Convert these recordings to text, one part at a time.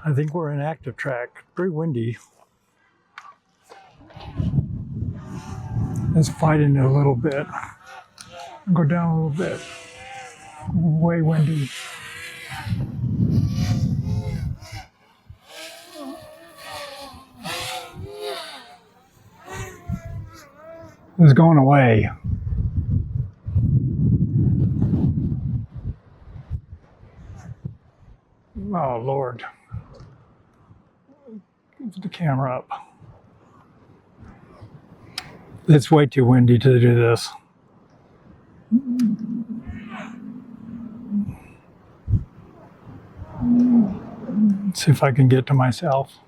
I think we're in active track. Pretty windy. It's fighting it a little bit. Go down a little bit. Way windy. It's going away. Oh, Lord. Put the camera up. It's way too windy to do this. Let's see if I can get to myself.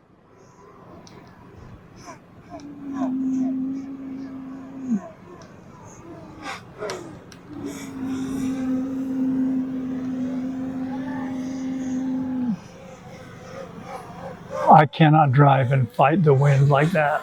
I cannot drive and fight the wind like that.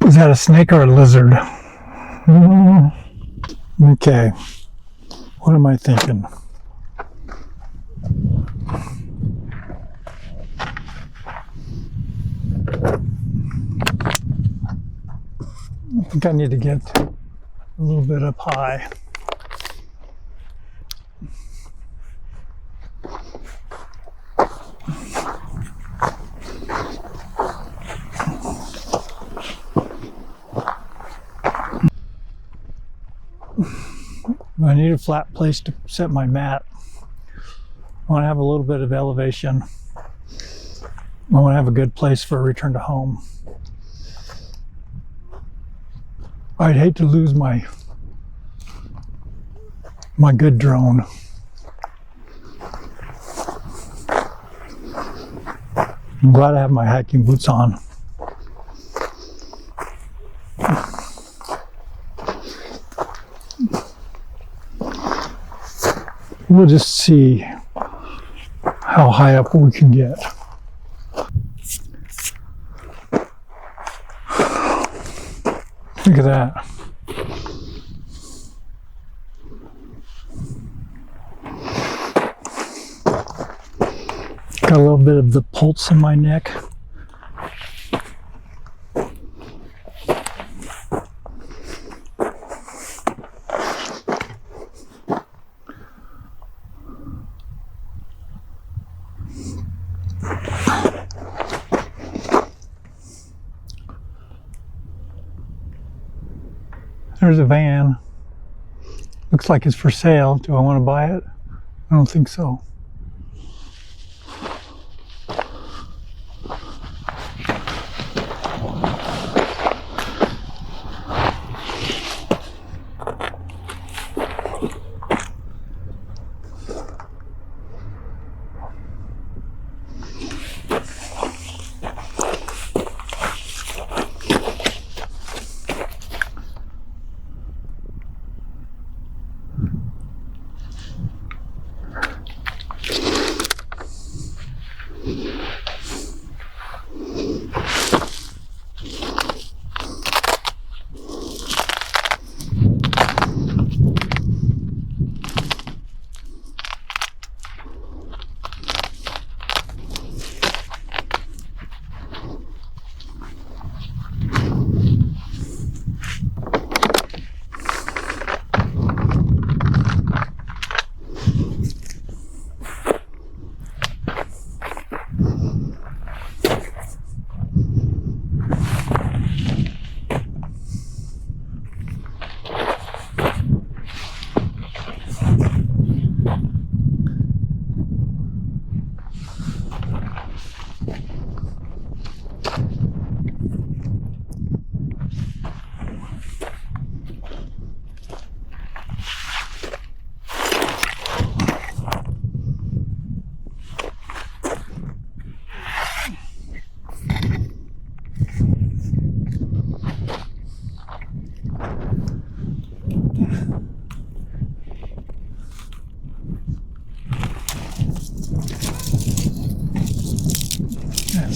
Is that a snake or a lizard? Okay. What am I thinking? I think I need to get a little bit up high. I need a flat place to set my mat. I want to have a little bit of elevation. I want to have a good place for a return to home. I'd hate to lose my good drone. I'm glad I have my hiking boots on. We'll just see how high up we can get. Look at that. Got a little bit of the pulse in my neck. There's a van. Looks like it's for sale. Do I want to buy it? I don't think so.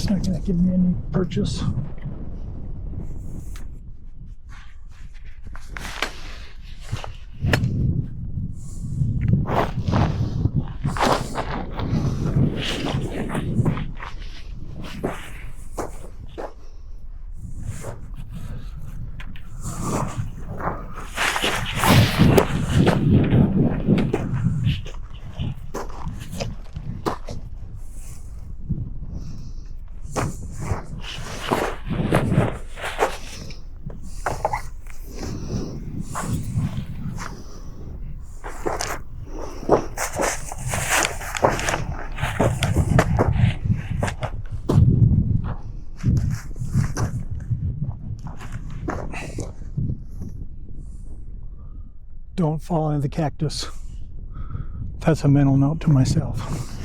It's not going to give me any purchase. Don't fall into the cactus. That's a mental note to myself.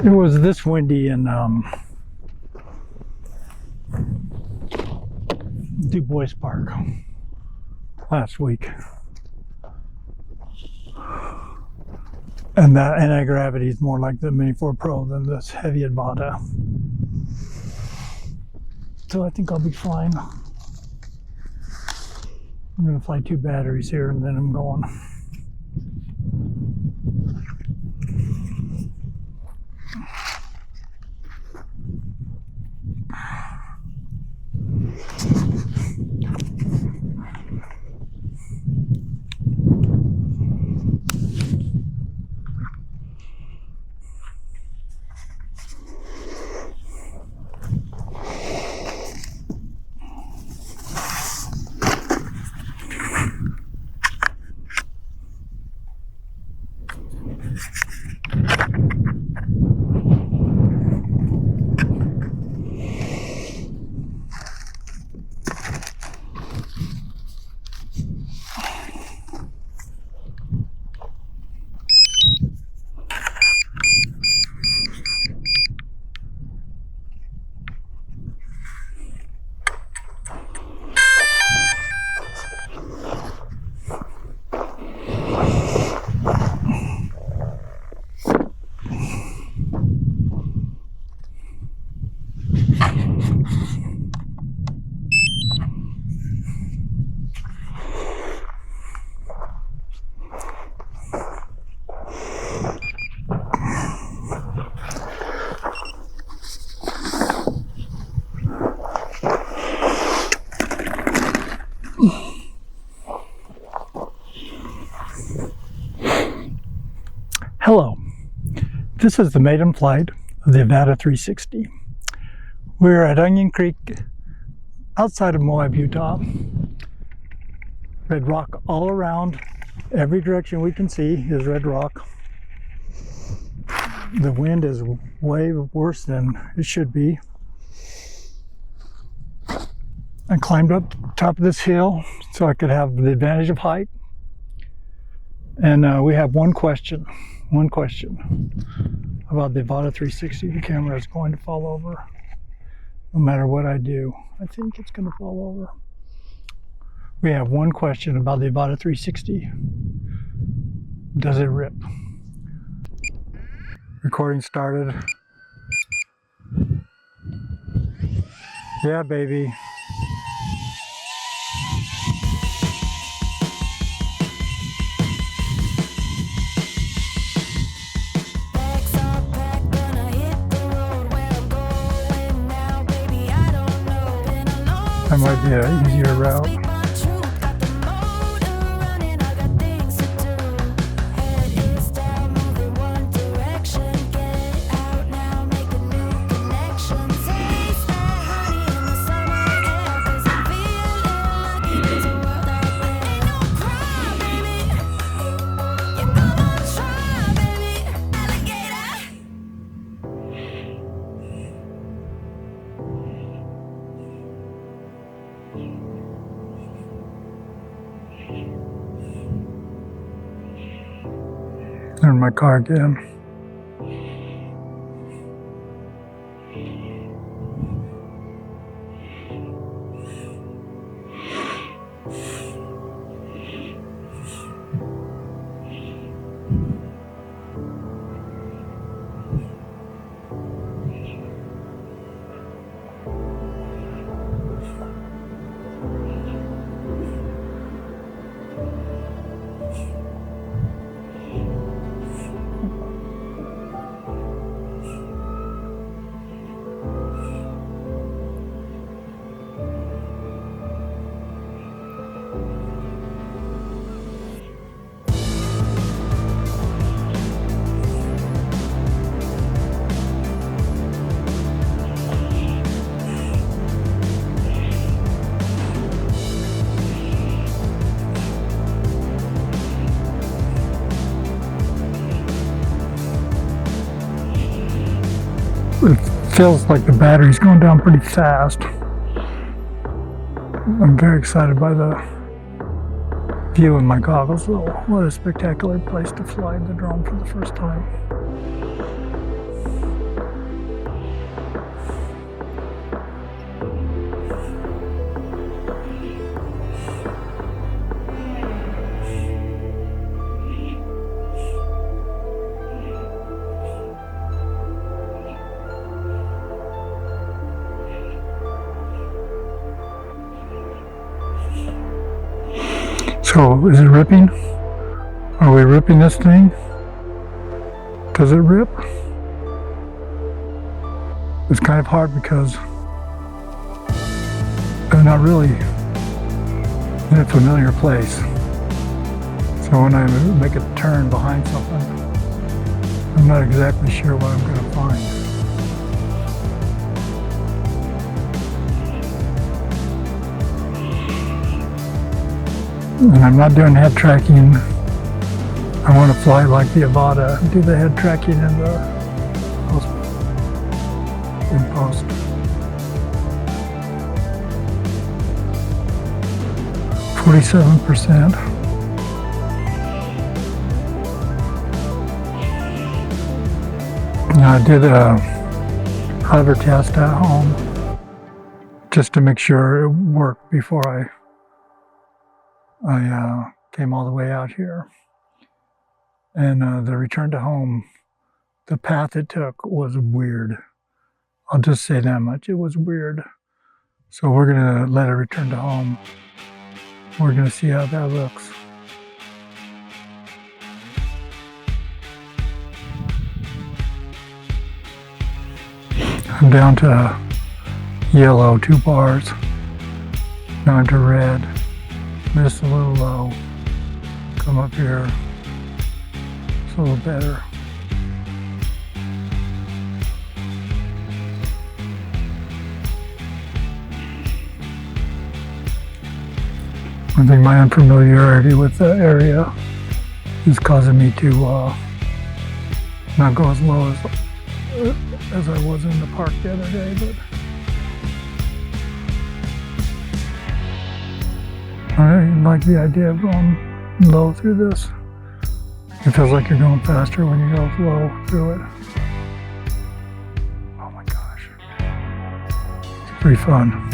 It was this windy in Du Bois Park last week. And that anti-gravity is more like the Mini 4 Pro than this heavy Avata. So I think I'll be fine. I'm going to fly 2 batteries here and then I'm going. Hello, this is the maiden flight of the Avata 360. We're at Onion Creek outside of Moab, Utah. Red rock all around. Every direction we can see is red rock. The wind is way worse than it should be. I climbed up top of this hill so I could have the advantage of height. And we have one question about the Avata 360. The camera is going to fall over no matter what I do. I think it's going to fall over. We have one question about the Avata 360. Does it rip? Recording started. Yeah, baby. That might be an easier route. They're in my car again. It feels like the battery's going down pretty fast. I'm very excited by the view in my goggles though. What a spectacular place to fly the drone for the first time. So, is it ripping? Are we ripping this thing? Does it rip? It's kind of hard because I'm not really in a familiar place. So when I make a turn behind something, I'm not exactly sure what I'm going to find. And I'm not doing head tracking. I want to fly like the Avata, do the head tracking in post. %. Now I did a hover test at home just to make sure it worked before I came all the way out here. And the return to home, the path it took was weird. I'll just say that much, it was weird. So we're gonna let it return to home. We're gonna see how that looks. I'm down to yellow, 2 bars. Now I'm to red. Missed a little low. Come up here. It's a little better. I think my unfamiliarity with the area is causing me to not go as low as I was in the park the other day, but I like the idea of going low through this. It feels like you're going faster when you go low through it. Oh my gosh. It's pretty fun.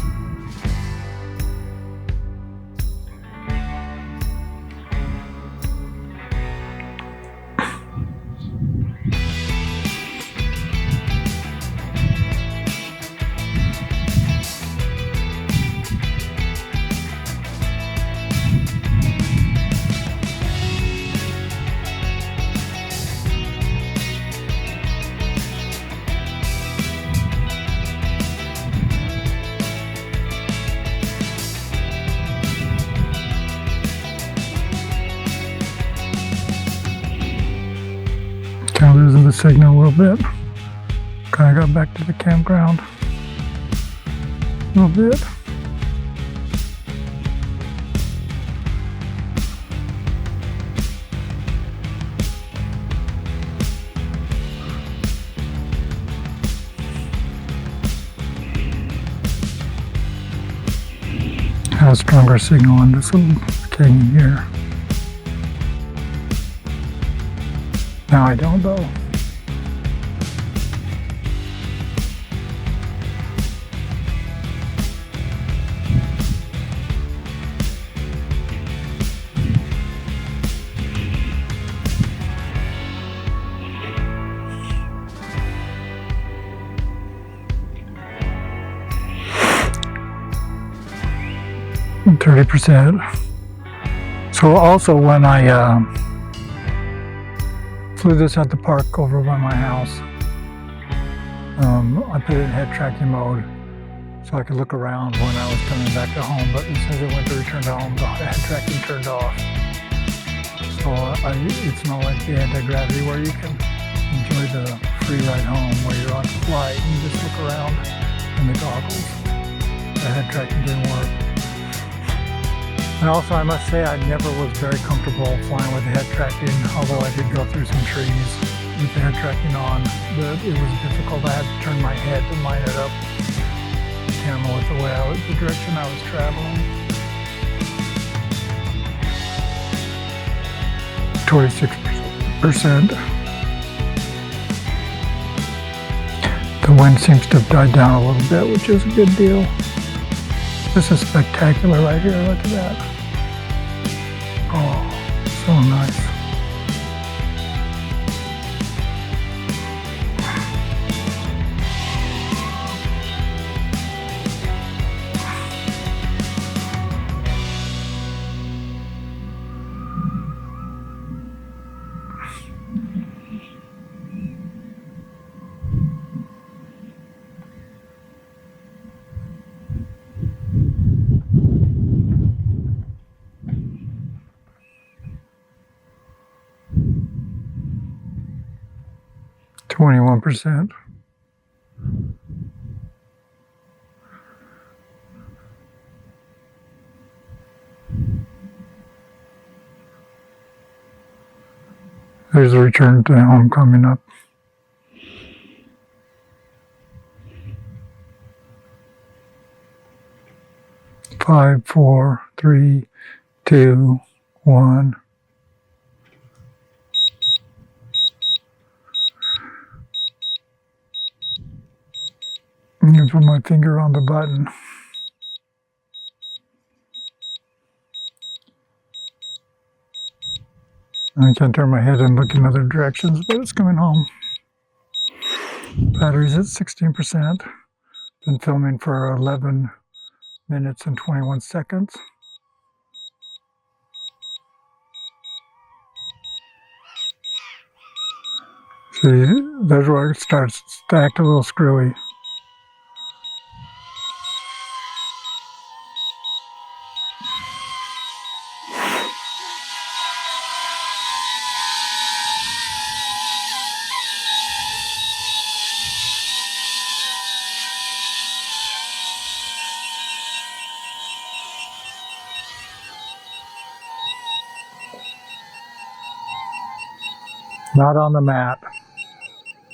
Kind of losing the signal a little bit. Kind of got back to the campground a little bit. Have a stronger signal on this little canyon here. Now I don't though. And 30%. So also when I flew this at the park over by my house, I put it in head tracking mode so I could look around when I was coming back to home, but as soon as I went to return to home, the head tracking turned off. So it's not like the anti-gravity where you can enjoy the free ride home where you're on flight and you just look around in the goggles. The head tracking didn't work. And also I must say I never was very comfortable flying with the head tracking, although I did go through some trees with the head tracking on, but it was difficult. I had to turn my head to line it up the camera with the direction I was traveling. 26%. The wind seems to have died down a little bit, which is a good deal. This is spectacular right here, look at that. Oh, so nice. %. There's a return to home coming up. 5, 4, 3, 2, 1. I'm going to put my finger on the button. I can't turn my head and look in other directions, but it's coming home. Battery's at 16%. Been filming for 11 minutes and 21 seconds. See, there's where it starts to act a little screwy. Not on the mat.